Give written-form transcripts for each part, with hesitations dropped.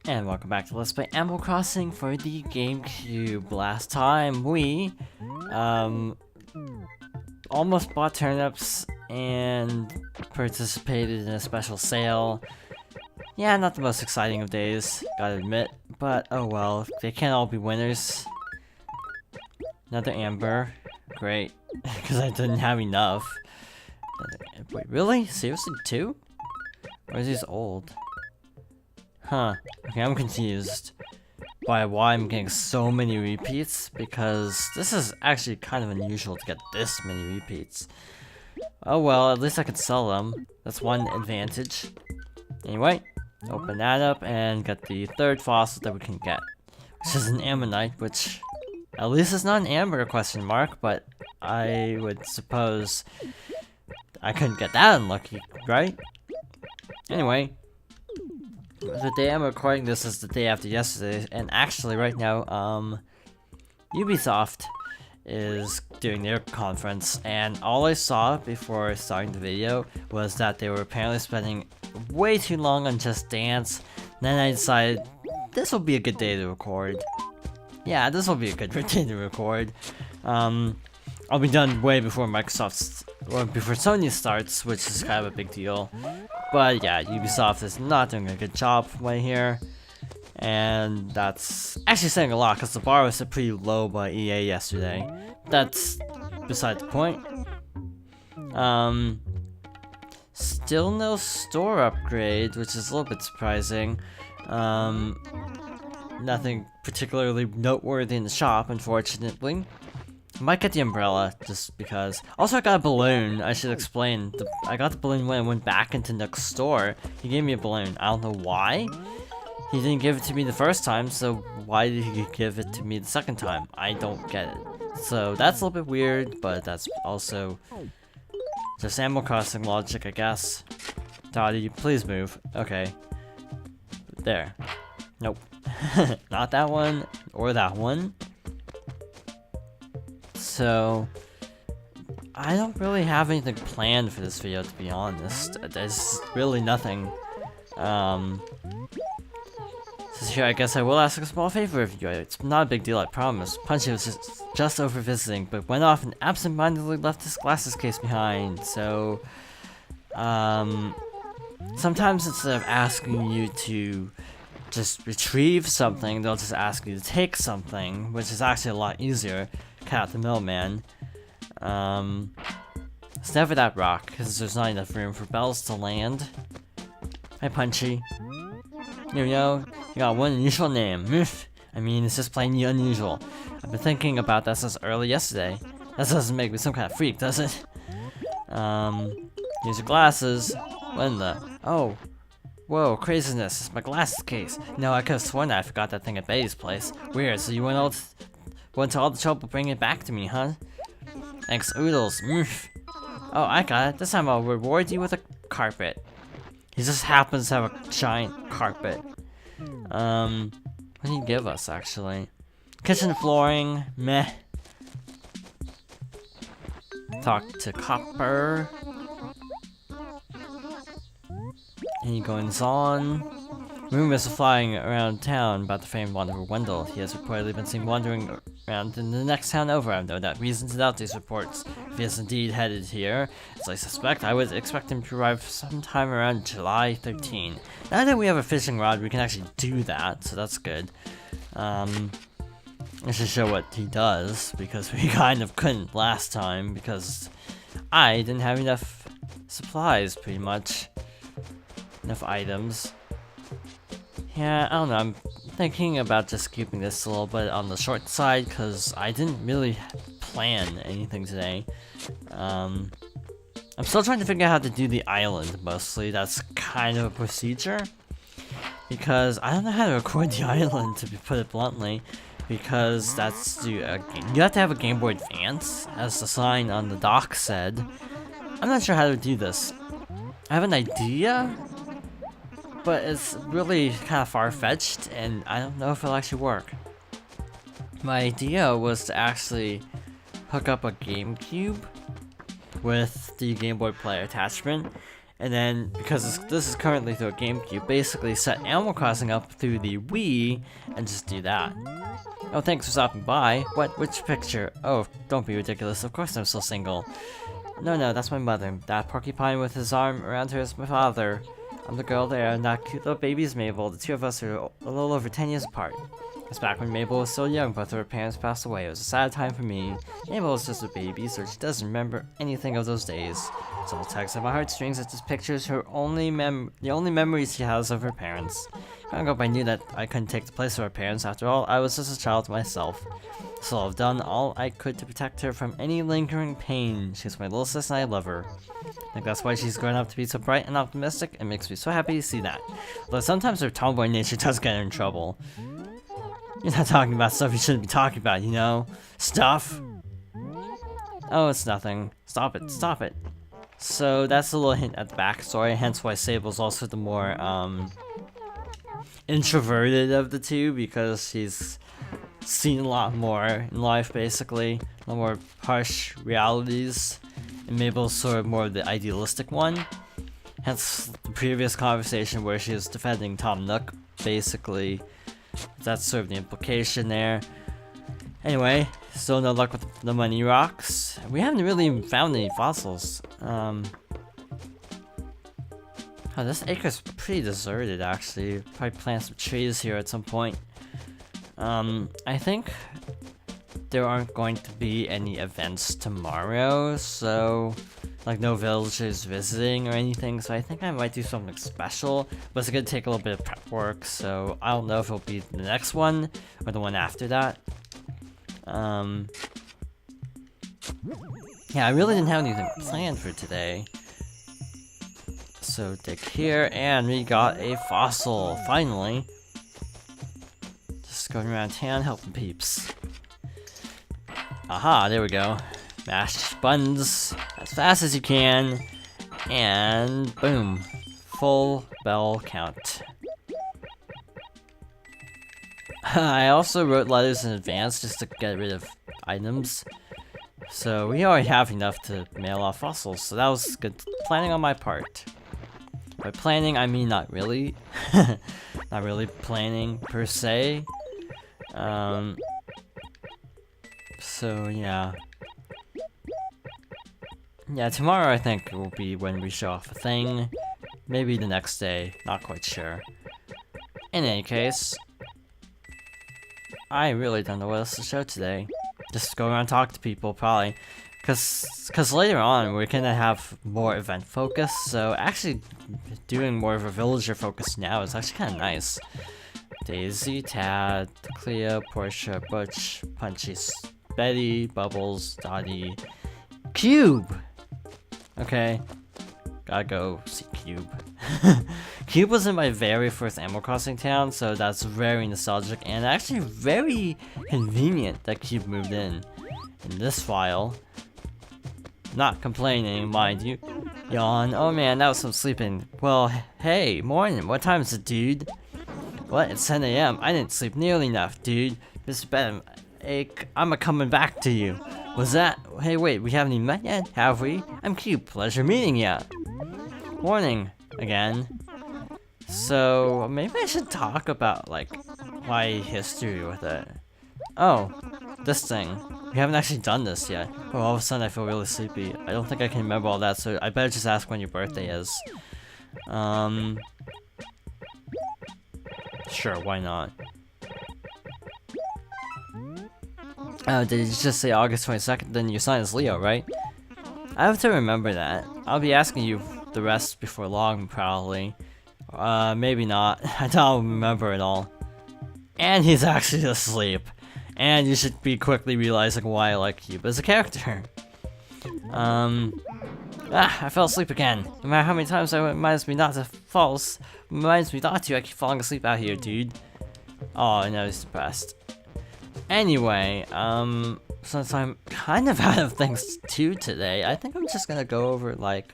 And welcome back to Let's Play Animal Crossing for the GameCube. Last time we almost bought turnips and participated in a special sale. Yeah, not the most exciting of days, gotta admit, but oh well, they can't all be winners. Another amber, great, because I didn't have enough. Wait, really? Seriously, two? Or is these old? Huh. Okay, I'm confused by why I'm getting so many repeats, because this is actually kind of unusual to get this many repeats. Oh well, at least I can sell them. That's one advantage. Anyway, open that up and get the third fossil that we can get, which is an ammonite, which at least it's not an amber question mark, but I would suppose I couldn't get that unlucky, right? Anyway, the day I'm recording this is the day after yesterday, and actually right now, Ubisoft is doing their conference, and all I saw before starting the video was that they were apparently spending way too long on Just Dance. Then I decided this will be a good day to record. Yeah, this will be a good day to record. I'll be done way before before Sony starts, which is kind of a big deal. But yeah, Ubisoft is not doing a good job from what I hear. And that's actually saying a lot, because the bar was set pretty low by EA yesterday. That's beside the point. Still no store upgrade, which is a little bit surprising. Nothing particularly noteworthy in the shop, unfortunately. Might get the umbrella, just because. Also, I got a balloon. I should explain. I got the balloon when I went back into Nook's store. He gave me a balloon. I don't know why. He didn't give it to me the first time, so why did he give it to me the second time? I don't get it. So that's a little bit weird, but that's also just Animal Crossing logic, I guess. Dottie, please move. Okay. There. Nope. Not that one, or that one. So, I don't really have anything planned for this video, to be honest. There's really nothing. So here, I guess I will ask a small favor of you. It's not a big deal, I promise. Punchy was just over visiting, but went off and absentmindedly left his glasses case behind. So, sometimes instead of asking you to just retrieve something, they'll just ask you to take something, which is actually a lot easier. Cut out the middleman. It's never that rock, because there's not enough room for bells to land. Hi, Punchy. You know, you got one unusual name. I mean, it's just plain unusual. I've been thinking about that since early yesterday. That doesn't make me some kind of freak, does it? Here's your glasses. What in the... Oh. Whoa, craziness. It's my glasses case. No, I could have sworn that I forgot that thing at Betty's place. Weird, so you went to all the trouble bringing it back to me, huh? Thanks, Oodles. Oh, I got it. This time I'll reward you with a carpet. He just happens to have a giant carpet. What did he give us, actually? Kitchen flooring. Meh. Talk to Copper. Any goings on? Rumors are flying around town about the famed wanderer Wendell. He has reportedly been seen wandering around in the next town over. I have no reason to doubt these reports. If he is indeed headed here, as I suspect, I would expect him to arrive sometime around July 13. Now that we have a fishing rod, we can actually do that, so that's good. I should show what he does, because we kind of couldn't last time, because I didn't have enough supplies, pretty much. Enough items. Yeah, I don't know, I'm thinking about just keeping this a little bit on the short side, because I didn't really plan anything today. I'm still trying to figure out how to do the island, mostly. That's kind of a procedure, because I don't know how to record the island, to put it bluntly, because that's you have to have a Game Boy Advance, as the sign on the dock said. I'm not sure how to do this. I have an idea, but it's really kind of far-fetched, and I don't know if it'll actually work. My idea was to actually hook up a GameCube with the Game Boy Player attachment, And then, because this is currently through a GameCube, basically set Animal Crossing up through the Wii and just do that. Oh, thanks for stopping by. What? Which picture? Oh, don't be ridiculous. Of course I'm still single. No, that's my mother. That porcupine with his arm around her is my father. I'm the girl there, and that cute little baby is Mabel. The two of us are a little over 10 years apart. It's back when Mabel was still young, both of her parents passed away. It was a sad time for me. Mabel was just a baby, so she doesn't remember anything of those days. So it tugs at my heartstrings that this pictures her the only memories she has of her parents. Growing up, I knew that I couldn't take the place of her parents. After all, I was just a child myself. So I've done all I could to protect her from any lingering pain. She's my little sister and I love her. I think that's why she's grown up to be so bright and optimistic. It makes me so happy to see that. Though sometimes her tomboy nature does get her in trouble. You're not talking about stuff you shouldn't be talking about, you know? Stuff! Oh, it's nothing. Stop it, stop it. So that's a little hint at the backstory, hence why Sable's also the more, introverted of the two, because she's seen a lot more in life, basically. A lot more harsh realities. And Mabel's sort of more of the idealistic one. Hence the previous conversation where she was defending Tom Nook, basically. That's sort of the implication there. Anyway, still no luck with the money rocks. We haven't really found any fossils. Oh, this acre's pretty deserted, actually. Probably plant some trees here at some point. I think there aren't going to be any events tomorrow, so like no villagers visiting or anything, so I think I might do something special, but it's gonna take a little bit of prep work, so I don't know if it'll be the next one or the one after that. Yeah, I really didn't have anything planned for today. So dig here, and we got a fossil, finally. Just going around town helping peeps. Aha, there we go. Mash buttons as fast as you can, and boom, full bell count. I also wrote letters in advance just to get rid of items, so we already have enough to mail off fossils, so that was good planning on my part. By planning, I mean not really. Not really planning per se. So yeah. Yeah, tomorrow I think will be when we show off a thing. Maybe the next day, not quite sure. In any case, I really don't know what else to show today. Just go around and talk to people, probably. Cause later on, we're gonna have more event focus, so actually doing more of a villager focus now is actually kinda nice. Daisy, Tad, Cleo, Portia, Butch, Punchy, Betty, Bubbles, Dottie, Cube! Okay, gotta go see Cube. Cube was in my very first Animal Crossing town, so that's very nostalgic and actually very convenient that Cube moved in this file. Not complaining, mind you. Yawn. Oh man, that was some sleeping. Well, hey, morning. What time is it, dude? What? It's 10 AM. I didn't sleep nearly enough, dude. Mr. Benham, I'm a-coming back to you. Was that? Hey, wait, we haven't even met yet, have we? I'm Cube. Pleasure meeting ya. Morning, again. So, maybe I should talk about, like, my history with it. Oh, this thing. We haven't actually done this yet. Oh, all of a sudden I feel really sleepy. I don't think I can remember all that, so I better just ask when your birthday is. Sure, why not? Oh, did you just say August 22nd? Then your sign is Leo, right? I have to remember that. I'll be asking you the rest before long, probably. Maybe not. I don't remember it all. And he's actually asleep. And you should be quickly realizing why I like Cube as a character. I fell asleep again. No matter how many times it reminds me not to I keep falling asleep out here, dude. Oh, I know he's depressed. Anyway, since I'm kind of out of things to do today, I think I'm just gonna go over, like,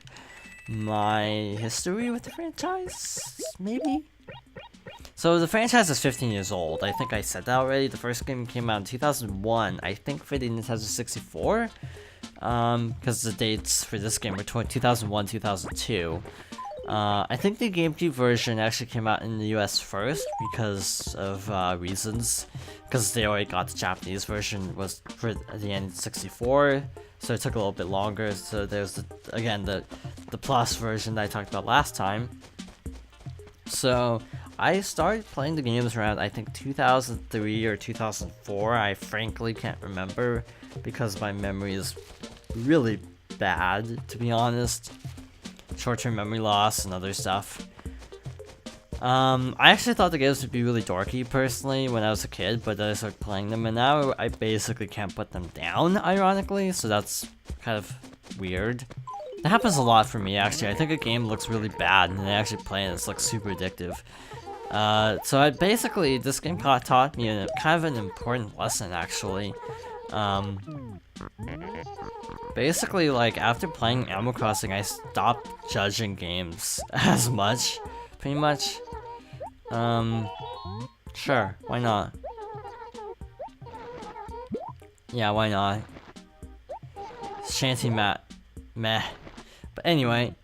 my history with the franchise, maybe? So the franchise is 15 years old. I think I said that already. The first game came out in 2001, I think for the Nintendo 64. Because the dates for this game were 2001, 2002. I think the GameCube version actually came out in the US first because of reasons. Because they already got the Japanese version was for the N64, so it took a little bit longer. So there's again the Plus version that I talked about last time. So I started playing the games around I think 2003 or 2004. I frankly can't remember because my memory is really bad, to be honest. Short-term memory loss and other stuff. I actually thought the games would be really dorky personally when I was a kid, but then I started playing them and now I basically can't put them down, ironically, so that's kind of weird. That happens a lot for me actually. I think a game looks really bad and then I actually play it and it's like super addictive. So basically this game taught me kind of an important lesson actually. Basically, like, after playing Animal Crossing, I stopped judging games as much, pretty much. Sure, why not? Yeah, why not? Shanty Mat, meh. But anyway,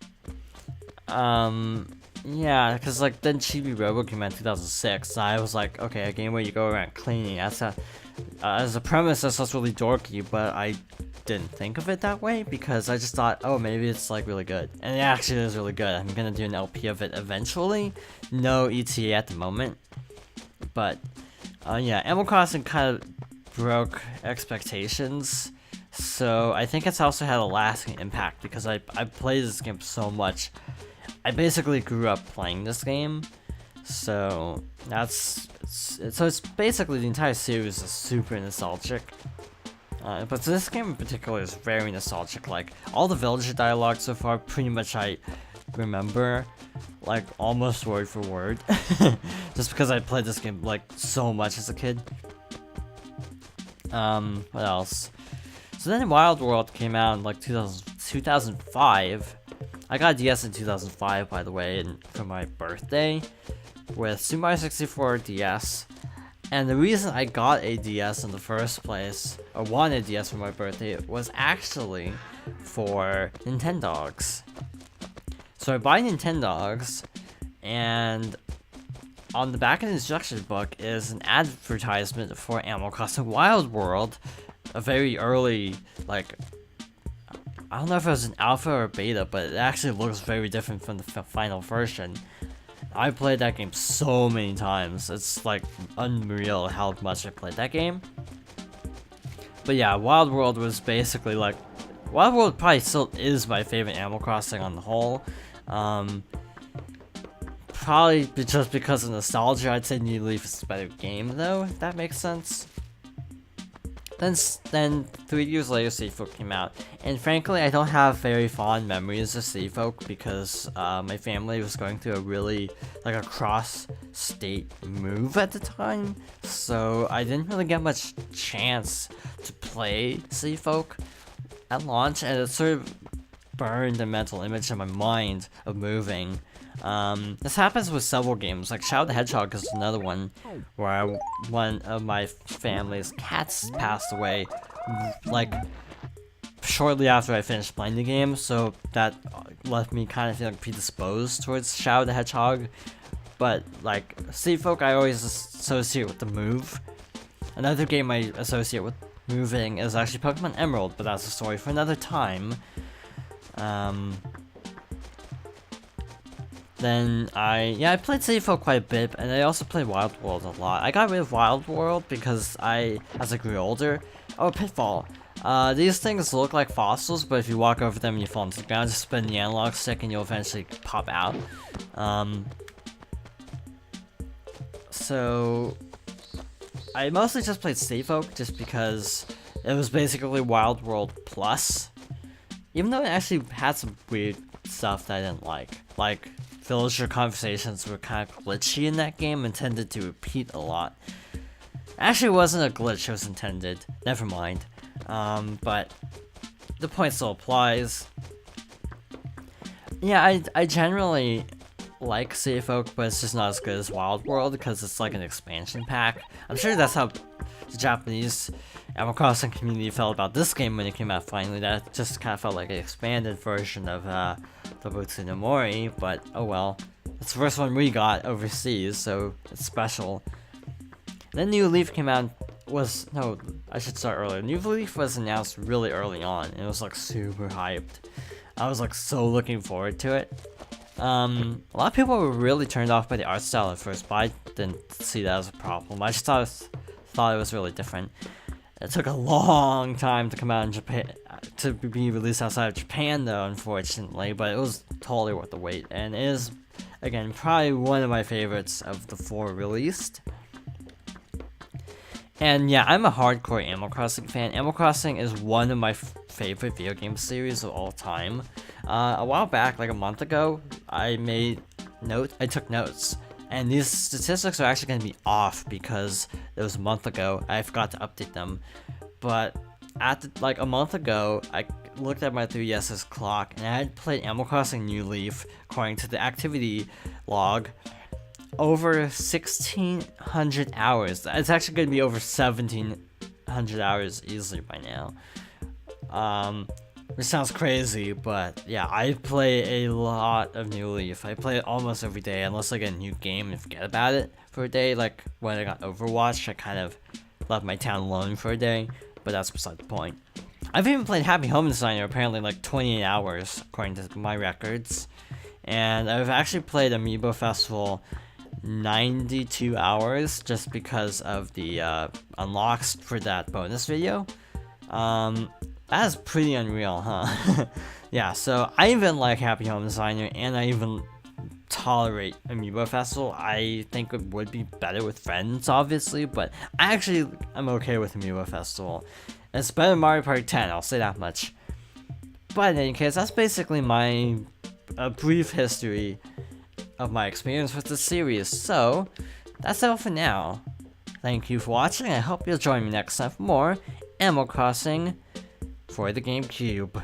yeah, because, like, then Chibi Robo came out in 2006, and I was like, okay, a game where you go around cleaning, that's as a premise, that sounds really dorky, but I didn't think of it that way because I just thought, oh, maybe it's like really good, and it actually is really good. I'm gonna do an LP of it eventually. No ETA at the moment, but yeah, Animal Crossing kind of broke expectations, so I think it's also had a lasting impact because I played this game so much. I basically grew up playing this game, so it's basically the entire series is super nostalgic. But this game in particular is very nostalgic. Like, all the villager dialogue so far, pretty much I remember, like, almost word for word. Just because I played this game, like, so much as a kid. What else? So then Wild World came out in, like, 2005. I got a DS in 2005, by the way, for my birthday, with Super Mario 64 DS. And the reason I got a DS in the first place, or wanted a DS for my birthday, was actually for Nintendogs. So I buy Nintendogs, and on the back of the instruction book is an advertisement for Animal Crossing Wild World, a very early, like, I don't know if it was an alpha or beta, but it actually looks very different from the final version. I played that game so many times. It's like unreal how much I played that game. But yeah, Wild World was basically like, Wild World probably still is my favorite Animal Crossing on the whole. Probably just because of nostalgia, I'd say New Leaf is a better game though, if that makes sense. Then 3 years later, City Folk came out, and frankly, I don't have very fond memories of City Folk because my family was going through a really, like, a cross-state move at the time, so I didn't really get much chance to play City Folk at launch, and it sort of burned a mental image in my mind of moving. This happens with several games, like Shadow the Hedgehog is another one where one of my family's cats passed away, like, shortly after I finished playing the game, so that left me kind of feeling predisposed towards Shadow the Hedgehog. But, like, City Folk I always associate with the move. Another game I associate with moving is actually Pokemon Emerald, but that's a story for another time. Then I played City Folk quite a bit, and I also played Wild World a lot. I got rid of Wild World because as I grew older, oh, Pitfall. These things look like fossils, but if you walk over them and you fall into the ground, just spin the analog stick and you'll eventually pop out. So I mostly just played City Folk just because it was basically Wild World Plus. Even though it actually had some weird stuff that I didn't like. Like, villager conversations were kind of glitchy in that game and tended to repeat a lot. Actually, it wasn't a glitch, it was intended. Never mind. But the point still applies. Yeah, I generally like City Folk, but it's just not as good as Wild World because it's like an expansion pack. I'm sure that's how the Japanese Animal Crossing community felt about this game when it came out finally. That just kind of felt like an expanded version of the Butsu no Mori, but oh well. It's the first one we got overseas, so it's special. Then New Leaf came out. I should start earlier. New Leaf was announced really early on, and it was like super hyped. I was like so looking forward to it. A lot of people were really turned off by the art style at first, but I didn't see that as a problem. I just thought it was really different. It took a long time to come out in Japan, to be released outside of Japan though, unfortunately, but it was totally worth the wait, and it is, again, probably one of my favorites of the 4 released. And yeah, I'm a hardcore Animal Crossing fan. Animal Crossing is one of my favorite video game series of all time. A while back, like a month ago, I took notes. And these statistics are actually going to be off because it was a month ago. I forgot to update them. But like a month ago, I looked at my 3DS's clock and I had played Animal Crossing New Leaf according to the activity log over 1,600 hours. It's actually going to be over 1,700 hours easily by now. Which sounds crazy, but yeah, I play a lot of New Leaf. I play it almost every day, unless I get a new game and forget about it for a day. Like when I got Overwatch, I kind of left my town alone for a day, but that's beside the point. I've even played Happy Home Designer apparently like 28 hours, according to my records. And I've actually played Amiibo Festival 92 hours just because of the unlocks for that bonus video. That is pretty unreal, huh? Yeah, so I even like Happy Home Designer, and I even tolerate Amiibo Festival. I think it would be better with friends, obviously, but I'm okay with Amiibo Festival. It's better than Mario Party 10, I'll say that much. But in any case, that's basically my brief history of my experience with the series. So, that's all for now. Thank you for watching, I hope you'll join me next time for more Animal Crossing for the GameCube.